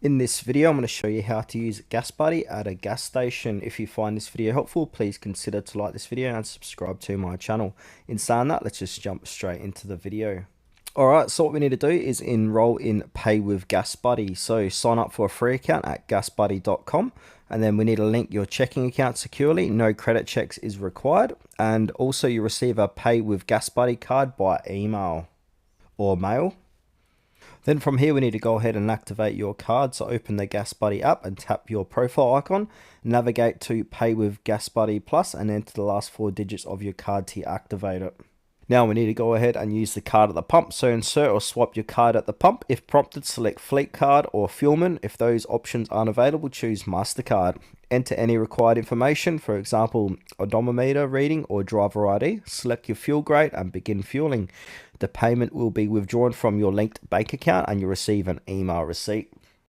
In this video, I'm going to show you how to use GasBuddy at a gas station. If you find this video helpful, please consider to like this video and subscribe to my channel. In saying that, let's just jump straight into the video. Alright, so what we need to do is enroll in Pay with GasBuddy. So sign up for a free account at gasbuddy.com, and then we need to link your checking account securely. No credit checks is required, and also you receive a Pay with GasBuddy card by email or mail. Then from here we need to go ahead and activate your card. So open the GasBuddy app and tap your profile icon, navigate to Pay with GasBuddy Plus and enter the last 4 digits of your card to activate it. Now we need to go ahead and use the card at the pump. So insert or swap your card at the pump. If prompted, select Fleet Card or Fuelman. If those options aren't available, choose MasterCard. Enter any required information, for example, odometer reading or driver ID. Select your fuel grade and begin fueling. The payment will be withdrawn from your linked bank account and you'll receive an email receipt.